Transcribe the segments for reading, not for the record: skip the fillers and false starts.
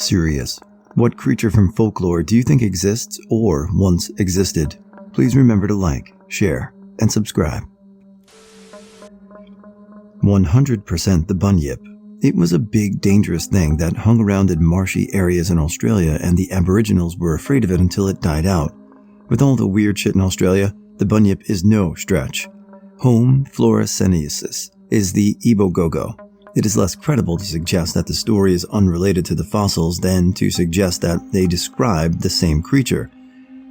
Serious. What creature from folklore do you think exists or once existed? Please remember to like, share, and subscribe. 100% the bunyip. It was a big, dangerous thing that hung around in marshy areas in Australia, and the Aboriginals were afraid of it until it died out. With all the weird shit in Australia, the bunyip is no stretch. Hominid is the ibogogo. It is less credible to suggest that the story is unrelated to the fossils than to suggest that they describe the same creature.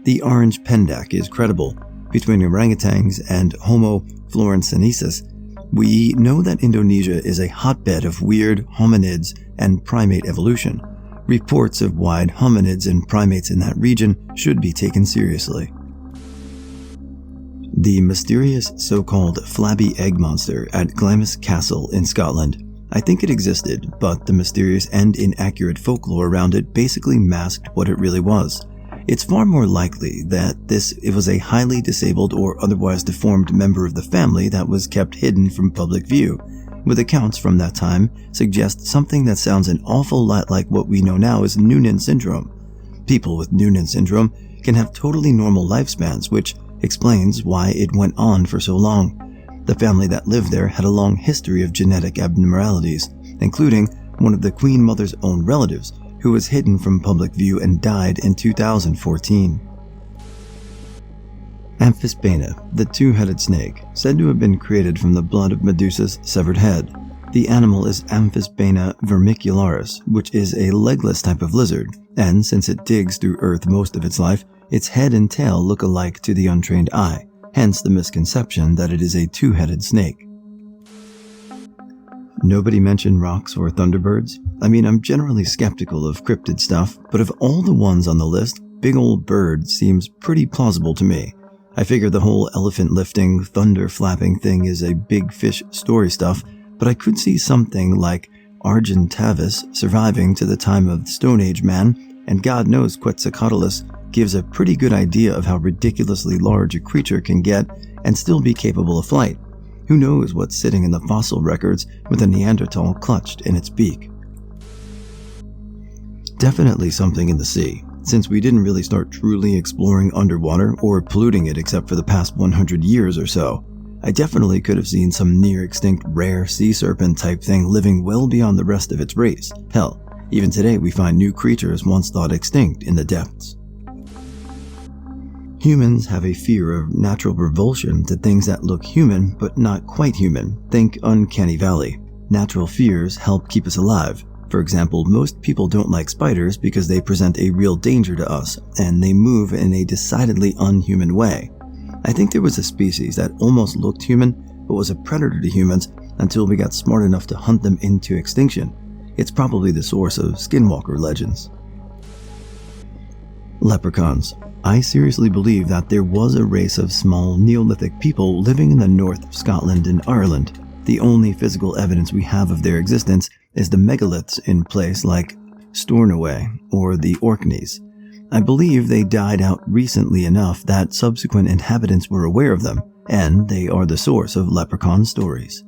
The orange pendak is credible. Between orangutans and Homo florensinensis, we know that Indonesia is a hotbed of weird hominids and primate evolution. Reports of wide hominids and primates in that region should be taken seriously. The mysterious so-called flabby egg monster at Glamis Castle in Scotland. I think it existed, but the mysterious and inaccurate folklore around it basically masked what it really was. It's far more likely that it was a highly disabled or otherwise deformed member of the family that was kept hidden from public view, with accounts from that time suggest something that sounds an awful lot like what we know now as Noonan syndrome. People with Noonan syndrome can have totally normal lifespans, which explains why it went on for so long. The family that lived there had a long history of genetic abnormalities, including one of the Queen Mother's own relatives, who was hidden from public view and died in 2014. Amphisbaena, the two-headed snake, said to have been created from the blood of Medusa's severed head. The animal is Amphisbaena vermicularis, which is a legless type of lizard, and since it digs through earth most of its life, its head and tail look alike to the untrained eye, hence the misconception that it is a two-headed snake. Nobody mentioned rocks or Thunderbirds. I mean, I'm generally skeptical of cryptid stuff, but of all the ones on the list, big old bird seems pretty plausible to me. I figure the whole elephant lifting, thunder flapping thing is a big fish story stuff, but I could see something like Argentavis surviving to the time of the Stone Age man, and God knows Quetzalcoatlus gives a pretty good idea of how ridiculously large a creature can get and still be capable of flight. Who knows what's sitting in the fossil records with a Neanderthal clutched in its beak? Definitely something in the sea, since we didn't really start truly exploring underwater or polluting it except for the past 100 years or so. I definitely could have seen some near-extinct rare sea serpent type thing living well beyond the rest of its race. Hell, even today we find new creatures once thought extinct in the depths. Humans have a fear of natural revulsion to things that look human but not quite human. Think Uncanny Valley. Natural fears help keep us alive. For example, most people don't like spiders because they present a real danger to us, and they move in a decidedly unhuman way. I think there was a species that almost looked human but was a predator to humans until we got smart enough to hunt them into extinction. It's probably the source of Skinwalker legends. Leprechauns. I seriously believe that there was a race of small Neolithic people living in the north of Scotland and Ireland. The only physical evidence we have of their existence is the megaliths in places like Stornoway or the Orkneys. I believe they died out recently enough that subsequent inhabitants were aware of them, and they are the source of leprechaun stories.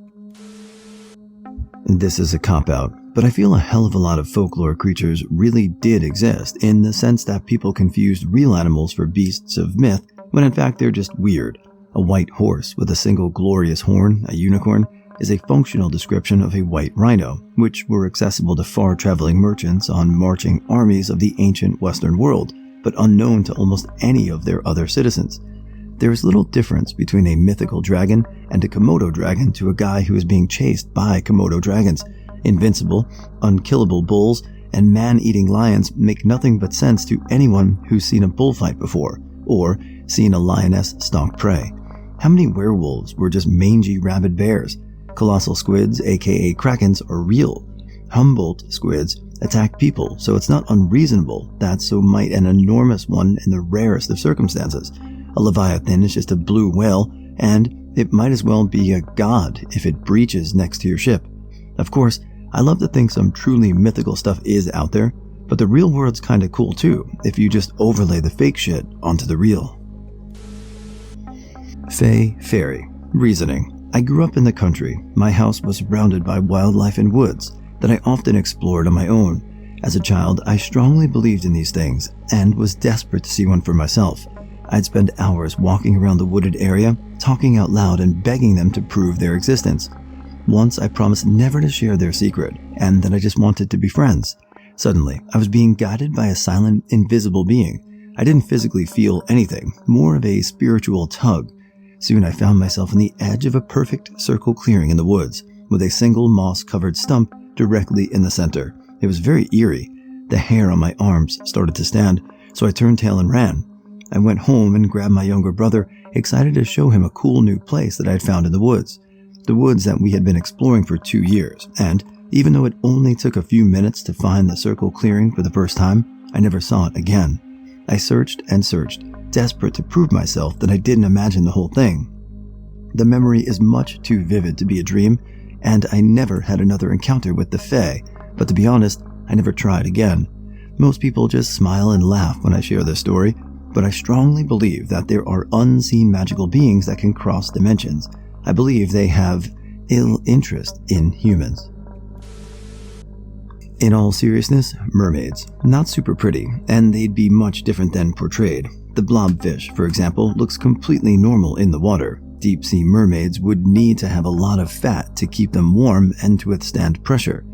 This is a cop-out, but I feel a hell of a lot of folklore creatures really did exist in the sense that people confused real animals for beasts of myth when in fact they're just weird. A white horse with a single glorious horn, a unicorn, is a functional description of a white rhino, which were accessible to far-traveling merchants on marching armies of the ancient Western world, but unknown to almost any of their other citizens. There is little difference between a mythical dragon and a Komodo dragon to a guy who is being chased by Komodo dragons. Invincible, unkillable bulls and man-eating lions make nothing but sense to anyone who's seen a bullfight before, or seen a lioness stalk prey. How many werewolves were just mangy rabid bears? Colossal squids, aka krakens, are real. Humboldt squids attack people, so it's not unreasonable that so might an enormous one in the rarest of circumstances. A leviathan is just a blue whale, and it might as well be a god if it breaches next to your ship. Of course, I love to think some truly mythical stuff is out there, but the real world's kinda cool too, if you just overlay the fake shit onto the real. Fae, fairy. Reasoning. I grew up in the country. My house was surrounded by wildlife and woods that I often explored on my own. As a child, I strongly believed in these things and was desperate to see one for myself. I'd spend hours walking around the wooded area, talking out loud and begging them to prove their existence. Once I promised never to share their secret and that I just wanted to be friends. Suddenly, I was being guided by a silent, invisible being. I didn't physically feel anything, more of a spiritual tug. Soon I found myself on the edge of a perfect circle clearing in the woods, with a single moss-covered stump directly in the center. It was very eerie. The hair on my arms started to stand, so I turned tail and ran. I went home and grabbed my younger brother, excited to show him a cool new place that I had found in the woods that we had been exploring for 2 years, and even though it only took a few minutes to find the circle clearing for the first time, I never saw it again. I searched and searched, desperate to prove myself that I didn't imagine the whole thing. The memory is much too vivid to be a dream, and I never had another encounter with the Fae, but to be honest, I never tried again. Most people just smile and laugh when I share this story, but I strongly believe that there are unseen magical beings that can cross dimensions. I believe they have ill interest in humans. In all seriousness, mermaids. Not super pretty, and they'd be much different than portrayed. The blobfish, for example, looks completely normal in the water. Deep-sea mermaids would need to have a lot of fat to keep them warm and to withstand pressure.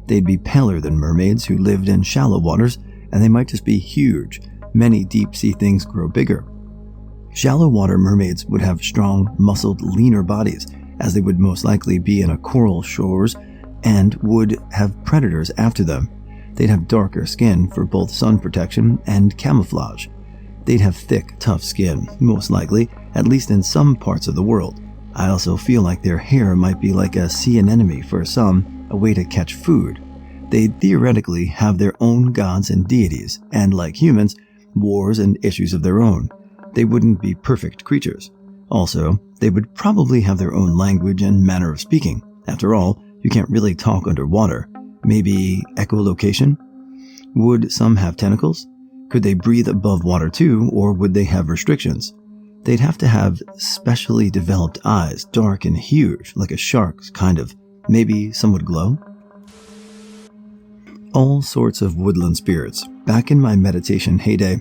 They'd be paler than mermaids who lived in shallow waters, and they might just be huge. Many deep-sea things grow bigger. Shallow water mermaids would have strong, muscled, leaner bodies, as they would most likely be in a coral shores and would have predators after them. They'd have darker skin for both sun protection and camouflage. They'd have thick, tough skin, most likely, at least in some parts of the world. I also feel like their hair might be like a sea anemone for some, a way to catch food. They'd theoretically have their own gods and deities, and like humans, wars and issues of their own. They wouldn't be perfect creatures. Also, they would probably have their own language and manner of speaking. After all, you can't really talk underwater. Maybe echolocation? Would some have tentacles? Could they breathe above water too, or would they have restrictions? They'd have to have specially developed eyes, dark and huge, like a shark's, kind of. Maybe some would glow? All sorts of woodland spirits. Back in my meditation heyday,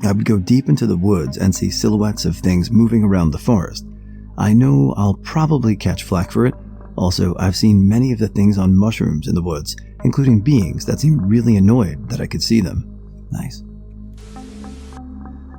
I would go deep into the woods and see silhouettes of things moving around the forest. I know I'll probably catch flack for it. Also, I've seen many of the things on mushrooms in the woods, including beings that seem really annoyed that I could see them. Nice.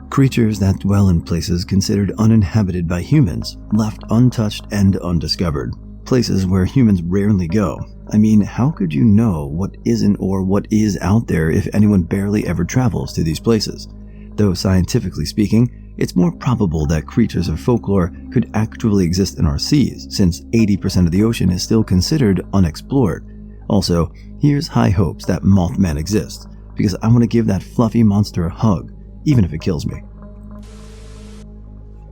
Creatures that dwell in places considered uninhabited by humans, left untouched and undiscovered. Places where humans rarely go. I mean, how could you know what isn't or what is out there if anyone barely ever travels to these places? Though scientifically speaking, it's more probable that creatures of folklore could actually exist in our seas, since 80% of the ocean is still considered unexplored. Also, here's high hopes that Mothman exists, because I want to give that fluffy monster a hug, even if it kills me.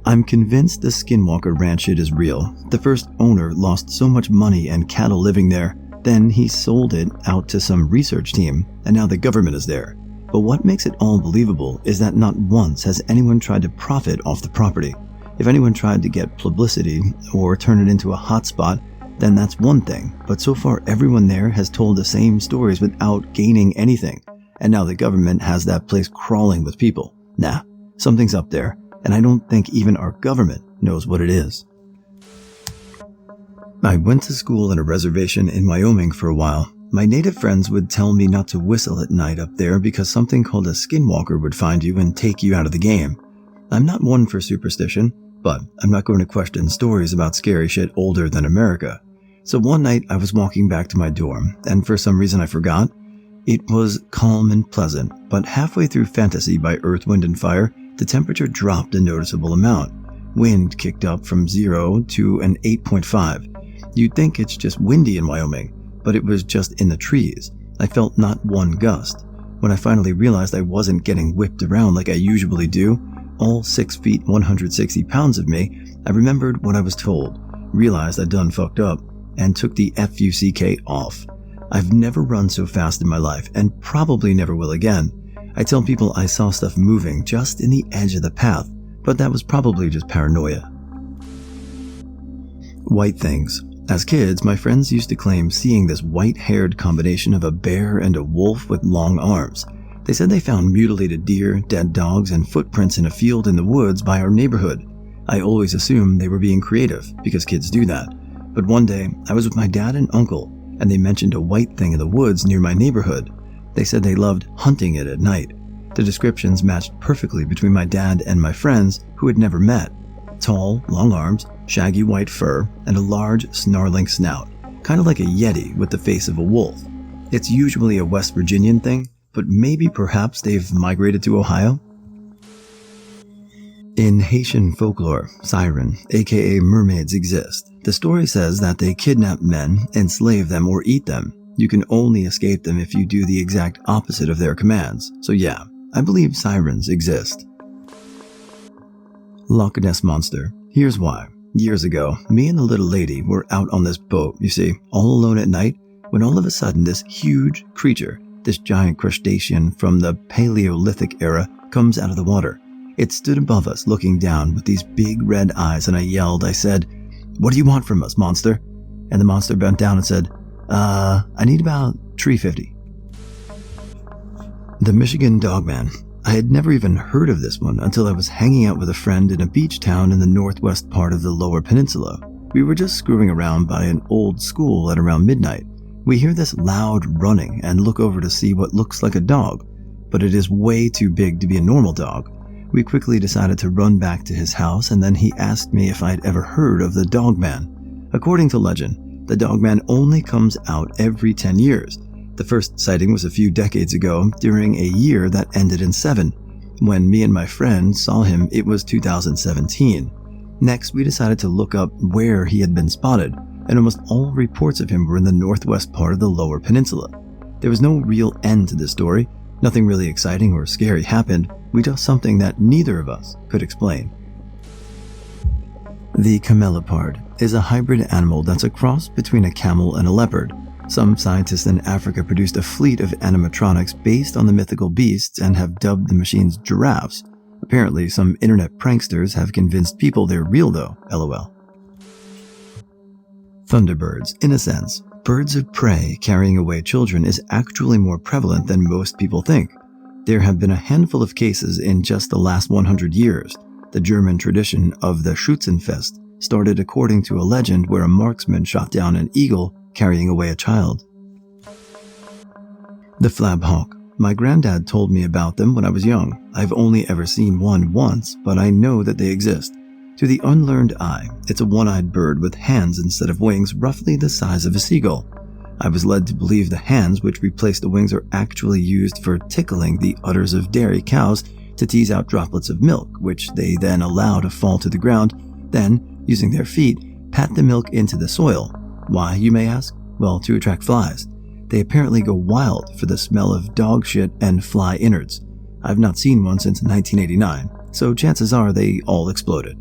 I'm convinced the Skinwalker ranch shit is real. The first owner lost so much money and cattle living there, then he sold it out to some research team, and now the government is there. But what makes it all believable is that not once has anyone tried to profit off the property. If anyone tried to get publicity or turn it into a hotspot, then that's one thing, but so far everyone there has told the same stories without gaining anything, and now the government has that place crawling with people. Nah, something's up there, and I don't think even our government knows what it is. I went to school in a reservation in Wyoming for a while. My native friends would tell me not to whistle at night up there because something called a skinwalker would find you and take you out of the game. I'm not one for superstition, but I'm not going to question stories about scary shit older than America. So one night I was walking back to my dorm, and for some reason I forgot. It was calm and pleasant, but halfway through Fantasy by Earth, Wind & Fire, the temperature dropped a noticeable amount. Wind kicked up from 0 to an 8.5. You'd think it's just windy in Wyoming, but it was just in the trees. I felt not one gust. When I finally realized I wasn't getting whipped around like I usually do, all 6 feet 160 pounds of me, I remembered what I was told, realized I'd done fucked up, and took the FUCK off. I've never run so fast in my life, and probably never will again. I tell people I saw stuff moving just in the edge of the path, but that was probably just paranoia. White things. As kids, my friends used to claim seeing this white-haired combination of a bear and a wolf with long arms. They said they found mutilated deer, dead dogs, and footprints in a field in the woods by our neighborhood. I always assumed they were being creative, because kids do that. But one day, I was with my dad and uncle, and they mentioned a white thing in the woods near my neighborhood. They said they loved hunting it at night. The descriptions matched perfectly between my dad and my friends who had never met. Tall, long arms, shaggy white fur, and a large, snarling snout, kind of like a yeti with the face of a wolf. It's usually a West Virginian thing, but perhaps they've migrated to Ohio? In Haitian folklore, siren, aka mermaids, exist. The story says that they kidnap men, enslave them, or eat them. You can only escape them if you do the exact opposite of their commands. So yeah, I believe sirens exist. Loch Ness Monster. Here's why. Years ago, me and the little lady were out on this boat, you see, all alone at night, when all of a sudden this huge creature, this giant crustacean from the Paleolithic era, comes out of the water. It stood above us looking down with these big red eyes, and I said, "What do you want from us, monster?" And the monster bent down and said, I need about $3.50. The Michigan Dogman. I had never even heard of this one until I was hanging out with a friend in a beach town in the northwest part of the Lower Peninsula. We were just screwing around by an old school at around midnight. We hear this loud running and look over to see what looks like a dog, but it is way too big to be a normal dog. We quickly decided to run back to his house, and then he asked me if I'd ever heard of the Dogman. According to legend, the Dogman only comes out every 10 years. The first sighting was a few decades ago, during a year that ended in 7. When me and my friend saw him, it was 2017. Next, we decided to look up where he had been spotted, and almost all reports of him were in the northwest part of the Lower Peninsula. There was no real end to the story. Nothing really exciting or scary happened. We just something that neither of us could explain. The camelopard is a hybrid animal that's a cross between a camel and a leopard. Some scientists in Africa produced a fleet of animatronics based on the mythical beasts and have dubbed the machines giraffes. Apparently, some internet pranksters have convinced people they're real though, lol. Thunderbirds. In a sense, birds of prey carrying away children is actually more prevalent than most people think. There have been a handful of cases in just the last 100 years. The German tradition of the Schützenfest started according to a legend where a marksman shot down an eagle carrying away a child. The flab hawk. My granddad told me about them when I was young. I've only ever seen one once, but I know that they exist. To the unlearned eye, it's a one-eyed bird with hands instead of wings roughly the size of a seagull. I was led to believe the hands which replace the wings are actually used for tickling the udders of dairy cows to tease out droplets of milk, which they then allow to fall to the ground, then, using their feet, pat the milk into the soil. Why, you may ask? Well, to attract flies. They apparently go wild for the smell of dog shit and fly innards. I've not seen one since 1989, so chances are they all exploded.